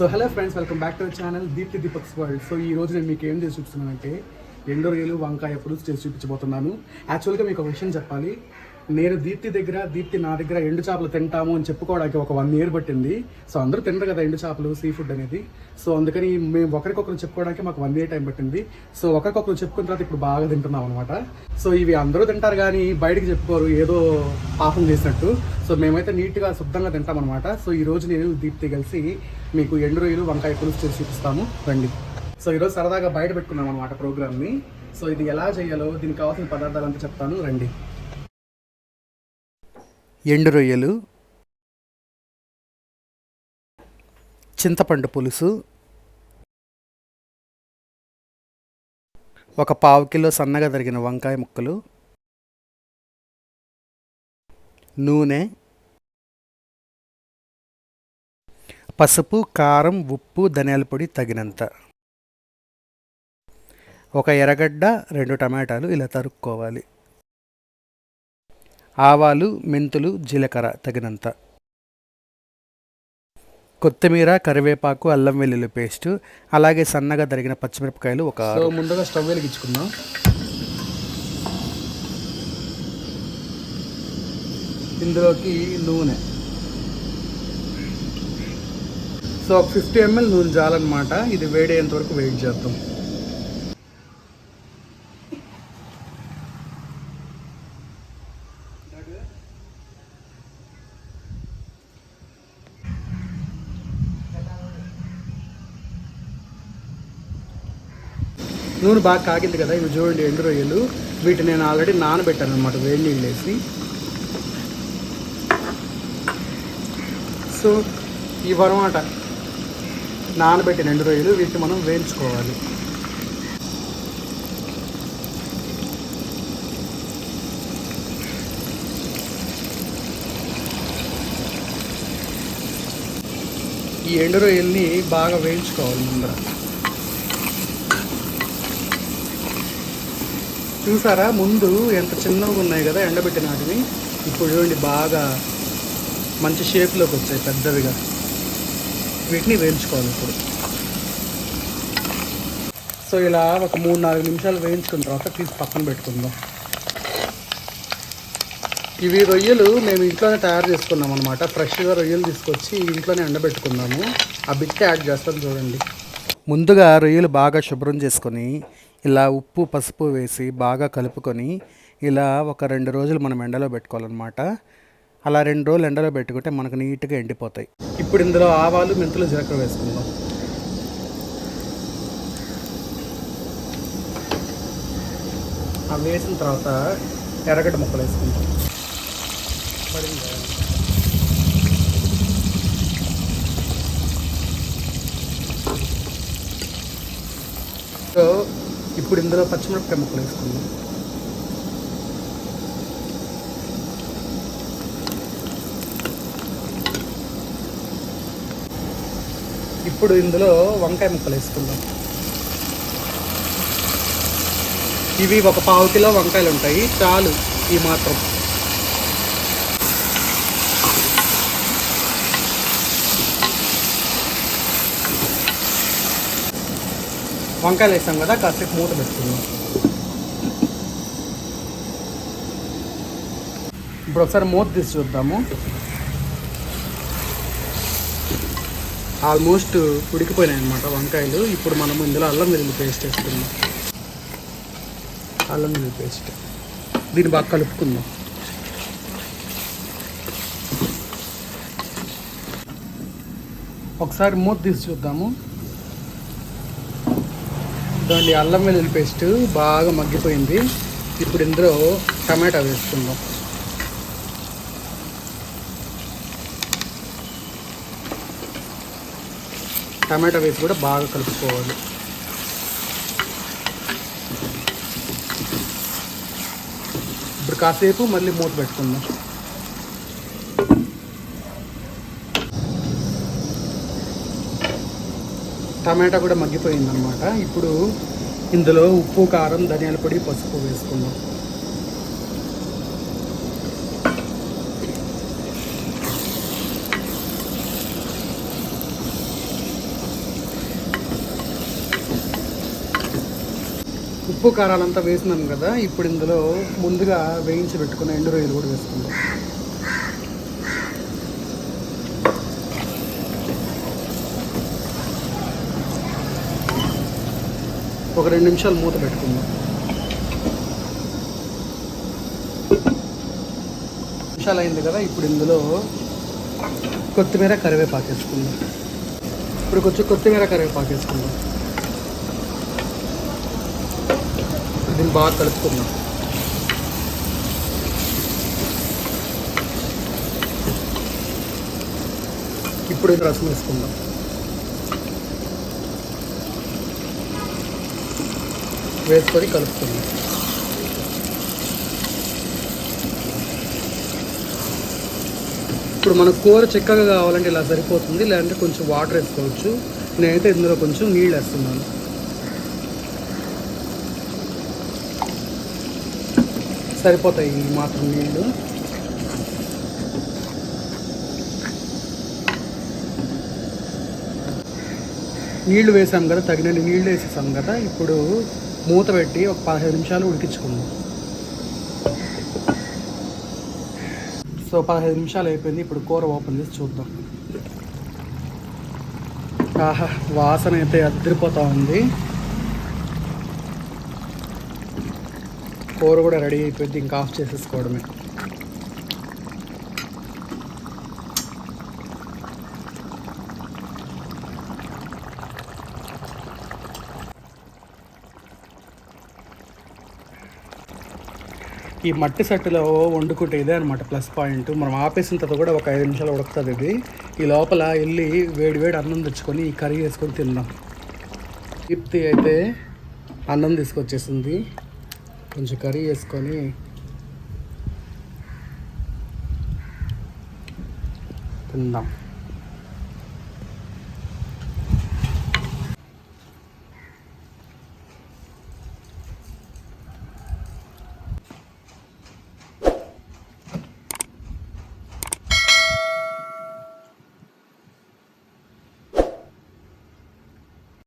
So hello friends, welcome back to our channel Deeptiks world. So ఈ రోజు నేను మీకు ఏం చేసి చూపిస్తున్నానంటే ఎండు రొయ్యలు వంకాయ పులుసు చేసి చూపించబోతున్నాను. యాక్చువల్గా మీకు ఒక విషయం చెప్పాలి. నేను దీప్తి నా దగ్గర ఎండు చేపలు తింటాము అని చెప్పుకోవడానికి ఒక 1 year పట్టింది. సో అందరూ తినరు కదా ఎండు చేపలు, సీ ఫుడ్ అనేది. సో అందుకని మేము ఒకరికొకరు చెప్పుకోవడానికి మాకు 1 year టైం పట్టింది. సో ఒకరికొకరు చెప్పుకున్న తర్వాత ఇప్పుడు బాగా తింటున్నాం అనమాట. సో ఇవి అందరూ తింటారు కానీ బయటకు చెప్పుకోరు, ఏదో పాపం చేసినట్టు. సో మేమైతే నీట్గా శుద్ధంగా తింటాం అనమాట. సో ఈ రోజు నేను దీప్తి కలిసి మీకు ఎండు రొయ్యలు వంకాయ పులుసు చేసి చూపిస్తాము, రండి. సో ఈరోజు సరదాగా బయట పెట్టుకున్నాం అనమాట ప్రోగ్రామ్ని. సో ఇది ఎలా చేయాలో, దీనికి కావాల్సిన పదార్థాలు అంతా చెప్తాను, రండి. ఎండు రొయ్యలు, చింతపండు పులుసు, 1/4 కిలో సన్నగా తరిగిన వంకాయ ముక్కలు, నూనె, పసుపు, కారం, ఉప్పు, ధనియాల పొడి తగినంత, 1 ఎర్రగడ్డ, 2 టమాటాలు ఇలా తరుక్కోవాలి, ఆవాలు, మెంతులు, జీలకర్ర తగినంత, కొత్తిమీర, కరివేపాకు, అల్లం వెల్లుల్లి పేస్టు, అలాగే సన్నగా తరిగిన పచ్చిమిరపకాయలు ఒక 6. ముందుగా స్టవ్ వెలిగించుకుందాం. ఇందులోకి నూనె, సో 50 ml నూనె చాలన్నమాట. ఇది వేడేంత వరకు వెయిట్ చేద్దాం. నూనె బాగా కాగింది కదా, ఇవి చూడండి ఎండు రొయ్యలు. వీటిని నేను ఆల్రెడీ నానబెట్టాను అనమాట, వేడి నీళ్ళు వేసి. సో ఇవన్నమాట నానబెట్టిన ఎండు రొయ్యలు. వీటిని మనం వేయించుకోవాలి. ఈ ఎండు రొయ్యల్ని బాగా వేయించుకోవాలి ముందర. చూసారా ముందు ఎంత చిన్నగా ఉన్నాయి కదా ఎండబెట్టిన వాటిని. ఇప్పుడు చూడండి బాగా మంచి షేప్లోకి వచ్చాయి, పెద్దవిగా. వీటిని వేయించుకోవాలి ఇప్పుడు. సో ఇలా ఒక 3-4 నిమిషాలు వేయించుకున్న తర్వాత తీసి పక్కన పెట్టుకుందాం. ఇవి రొయ్యలు మేము ఇంట్లోనే తయారు చేసుకున్నాం అనమాట. ఫ్రెష్గా రొయ్యలు తీసుకొచ్చి ఇంట్లోనే ఎండబెట్టుకున్నాము. ఆ బిట్ యాడ్ చేస్తాం చూడండి. ముందుగా రొయ్యలు బాగా శుభ్రం చేసుకొని ఇలా ఉప్పు, పసుపు వేసి బాగా కలుపుకొని ఇలా ఒక 2 రోజులు మనం ఎండలో పెట్టుకోవాలన్నమాట. అలా 2 రోజులు ఎండలో పెట్టుకుంటే మనకు నీట్గా ఎండిపోతాయి. ఇప్పుడు ఇందులో ఆవాలు, మెంతులు, జీలకర్ర వేసుకుందాం. అవి వేసిన తర్వాత ఎర్రగడ్డ ముక్కలు వేసుకుందాం. సో ఇప్పుడు ఇందులో పచ్చిమిరపకాయ ముక్కలు వేసుకుందాం. ఇప్పుడు ఇందులో వంకాయ ముక్కలు వేసుకుందాం. ఇవి 1/4 కిలో వంకాయలు ఉంటాయి, చాలు ఈ మాత్రం. వంకాయలు వేసాం కదా, కాసేపు మూత పెట్టుకుందాం. ఇప్పుడు ఒకసారి మూత తీసి చూద్దాము. ఆల్మోస్ట్ ఉడికిపోయినాయి అన్నమాట వంకాయలు. ఇప్పుడు మనము ఇందులో అల్లం వెల్లుల్లి పేస్ట్ వేసుకుందాం. అల్లం వెల్లుల్లి పేస్ట్ దీన్ని బాగా కలుపుకుందాం. ఒకసారి మూత తీసి చూద్దాము. చూడండి అల్లం వెల్లుల్లి పేస్ట్ బాగా మగ్గిపోయింది. ఇప్పుడు ఇందులో టమాటా వేసుకుందాం. టమాటా వేసి కూడా బాగా కలుపుకోవాలి. ఇప్పుడు కాసేపు మళ్ళీ మూత పెట్టుకుందాం. టమాటా కూడా మగ్గిపోయింది అన్నమాట. ఇప్పుడు ఇందులో ఉప్పు, కారం, ధనియాల పొడి, పసుపు వేసుకుందాం. ఉప్పు కారాలంతా వేసినాం కదా, ఇప్పుడు ఇందులో ముందుగా వేయించి పెట్టుకున్న ఎండు రొయ్యలు కూడా వేసుకుందాం. ఒక 2 నిమిషాలు మూత పెట్టుకుందాం. నిమిషాలు అయింది కదా, ఇప్పుడు ఇందులో కొత్తిమీర కరివేపాకు వేసుకుందాం. ఇప్పుడు కొంచెం కొత్తిమీర కరివేపాకు వేసుకుందాం. దీన్ని బాగా కలుపుకుందాం. ఇప్పుడు రసం వేసుకుందాం. వేసుకొని కలుపుకుందాం. ఇప్పుడు మనకు కూర చిక్కగా కావాలంటే ఇలా సరిపోతుంది, లేదంటే కొంచెం వాటర్ వేసుకోవచ్చు. నేనైతే ఇందులో కొంచెం నీళ్ళు వేస్తున్నాను. సరిపోతాయి ఈ మాత్రం నీళ్ళు. నీళ్లు వేసాం కదా, తగినన్ని నీళ్ళు వేసేసాం కదా, ఇప్పుడు మూత పెట్టి ఒక 15 నిమిషాలు ఉడికించుకుందాం. సో 15 నిమిషాలు అయిపోయింది. ఇప్పుడు కూర ఓపెన్ చేసి చూద్దాం. ఆహా, వాసన అయితే అదిరిపోతూ ఉంది. కూర కూడా రెడీ అయిపోయింది, ఇంకా ఆఫ్ చేసేసుకోవడమే. ఈ మట్టి సట్టులో వండుకుంటే ఇదే అనమాట ప్లస్ పాయింట్. మనం ఆపేసిన తర్వాత కూడా ఒక 5 నిమిషాలు ఉడుకుతుంది ఇది. ఈ లోపల వెళ్ళి వేడి అన్నం తెచ్చుకొని ఈ కర్రీ వేసుకొని తిందాం. దీప్తి అయితే అన్నం తీసుకొచ్చేసింది. కొంచెం కర్రీ వేసుకొని తిందాం.